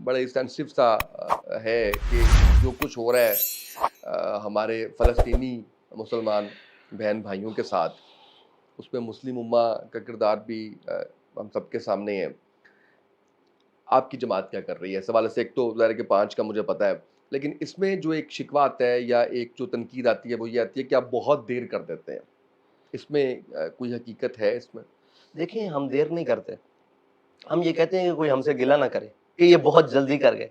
بڑا سینسٹیو سا ہے کہ جو کچھ ہو رہا ہے ہمارے فلسطینی مسلمان بہن بھائیوں کے ساتھ، اس میں مسلم امہ کا کردار بھی ہم سب کے سامنے ہے۔ آپ کی جماعت کیا کر رہی ہے اس حوالے سے؟ ایک تو ظاہر ہے کہ 5 کا مجھے پتہ ہے، لیکن اس میں جو ایک شکوہ آتا ہے یا ایک جو تنقید آتی ہے وہ یہ آتی ہے کہ آپ بہت دیر کر دیتے ہیں، اس میں کوئی حقیقت ہے اس میں؟ دیکھیں، ہم دیر نہیں کرتے، ہم یہ کہتے ہیں کہ کوئی ہم سے گلہ نہ کرے کہ یہ بہت جلدی کر گئے،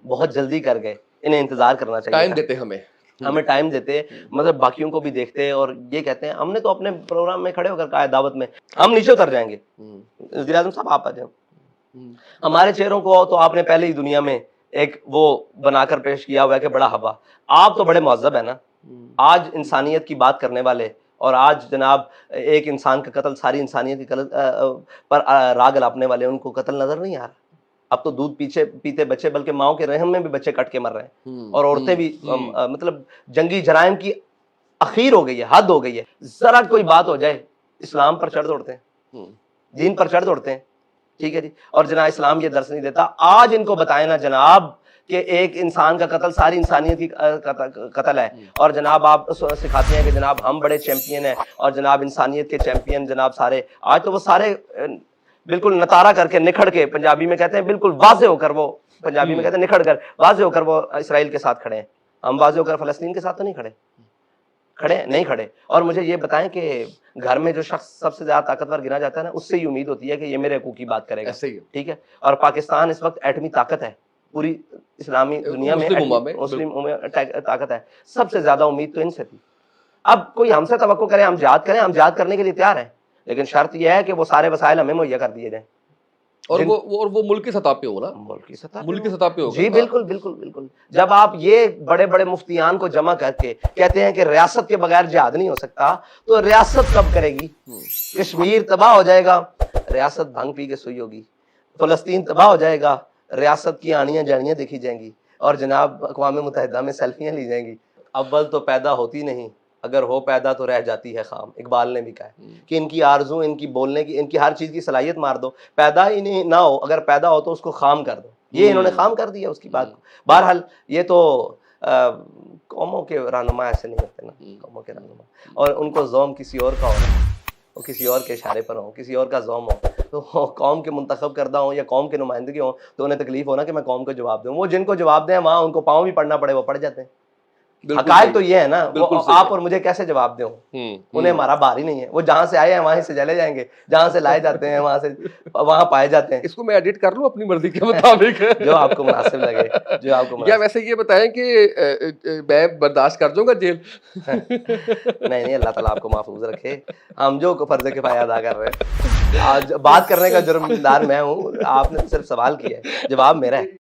بہت جلدی کر گئے، انہیں انتظار کرنا چاہیے، ٹائم دیتے ہمیں ٹائم دیتے، مطلب باقیوں کو بھی دیکھتے، اور یہ کہتے ہیں ہم نے تو اپنے پروگرام میں کھڑے ہو کر کہا ہے دعوت میں ہم نیچے اتر جائیں گے، وزیر اعظم صاحب آپ آ جائیں، ہمارے چہروں کو تو آپ نے پہلے ہی دنیا میں ایک وہ بنا کر پیش کیا ہوا ہے کہ بڑا ہوا، آپ تو بڑے مہذب ہیں نا، آج انسانیت کی بات کرنے والے، اور آج جناب ایک انسان کا قتل ساری انسانیت کی پر راگ الاپنے والے، ان کو قتل نظر نہیں آ رہا؟ اب تو دودھ پیتے بچے بلکہ ماؤں کے رحم میں بھی بچے کٹ کے مر رہے ہیں، اور عورتیں بھی، مطلب جنگی جرائم کی اخیر ہو گئی ہے، حد ہو گئی ہے، ذرا کوئی بات ہو جائے اسلام پر چڑھ دوڑتے ہیں، دین پر چڑھ دوڑتے ہیں، ٹھیک ہے جی، اور جناب اسلام یہ درس نہیں دیتا۔ آج ان کو بتائیں نا جناب کہ ایک انسان کا قتل ساری انسانیت کی قتل ہے، اور جناب آپ سکھاتے ہیں کہ جناب ہم بڑے چیمپئن ہیں، اور جناب انسانیت کے چیمپئن جناب سارے، آج تو وہ سارے بالکل نتارا کر کے نکھڑ کے، پنجابی میں کہتے ہیں بالکل واضح ہو کر، وہ پنجابی میں کہتے ہیں نکھڑ کر، واضح ہو کر وہ اسرائیل کے ساتھ کھڑے ہیں، ہم واضح ہو کر فلسطین کے ساتھ تو نہیں نہیں کھڑے۔ اور مجھے یہ بتائیں کہ گھر میں جو شخص سب سے زیادہ طاقتور گنا جاتا ہے نا، اس سے ہی امید ہوتی ہے کہ یہ میرے حقوق کی بات کرے گا، ٹھیک ہے، اور پاکستان اس وقت ایٹمی طاقت ہے پوری اسلامی دنیا میں، مسلم طاقت ہے، سب سے زیادہ امید تو ان سے تھی۔ اب کوئی ہم سے توقع کرے ہم جہاد کریں، ہم جہاد کرنے کے لیے تیار ہیں، لیکن شرط یہ ہے کہ وہ سارے وسائل ہمیں مہیا کر دیے جائیں، اور وہ ملک کی سطح پہ ہو نا، ملک کی سطح پہ ہوگا، جی بالکل بالکل بالکل۔ جب آپ یہ بڑے بڑے مفتیان کو جمع کر کے کہتے ہیں کہ ریاست کے بغیر جہاد نہیں ہو سکتا، تو ریاست کب کرے گی؟ کشمیر تباہ ہو جائے گا، ریاست بھنگ پی کے سوئی ہوگی، فلسطین تباہ ہو جائے گا، ریاست کی آنیاں جانیاں دیکھی جائیں گی، اور جناب اقوام متحدہ میں سیلفیاں لی جائیں گی۔ اول تو پیدا ہوتی نہیں، اگر ہو پیدا تو رہ جاتی ہے خام، اقبال نے بھی کہا ہے کہ ان کی آرزو، ان کی بولنے کی، ان کی ہر چیز کی صلاحیت مار دو، پیدا ہی نہیں نہ ہو، اگر پیدا ہو تو اس کو خام کر دو، یہ انہوں نے خام کر دیا اس کی بات کو۔ بہرحال یہ تو قوموں کے رہنما ایسے نہیں ہوتے نا، قوموں کے رہنما، اور ان کو زوم کسی اور کا ہو، وہ کسی اور کے اشارے پر ہوں، کسی اور کا زوم ہو، تو قوم کے منتخب کردہ ہوں یا قوم کے نمائندگی ہوں، تو انہیں تکلیف ہونا کہ میں قوم کو جواب دوں، وہ جن کو جواب دیں وہاں ان کو پاؤں بھی پڑھنا پڑے وہ پڑھ جاتے ہیں۔ حقائق تو یہ ہے نا، آپ اور مجھے کیسے جواب دیں، انہیں ہمارا بار ہی نہیں ہے، وہ جہاں سے آئے ہیں وہیں سے چلے جائیں گے، جہاں سے لائے جاتے ہیں وہاں پائے جاتے ہیں۔ اس کو میں ایڈٹ کر لوں اپنی مرضی کے مطابق، جو آپ کو مناسب لگے، جو آپ کو یا ویسے یہ بتائیں کہ میں برداشت کر دوں گا جیل؟ نہیں، اللہ تعالیٰ آپ کو محفوظ رکھے، ہم جو فرض کفایہ ادا کر رہے ہیں، آج بات کرنے کا جرمدار میں ہوں، آپ نے صرف سوال کیا ہے، جواب میرا ہے۔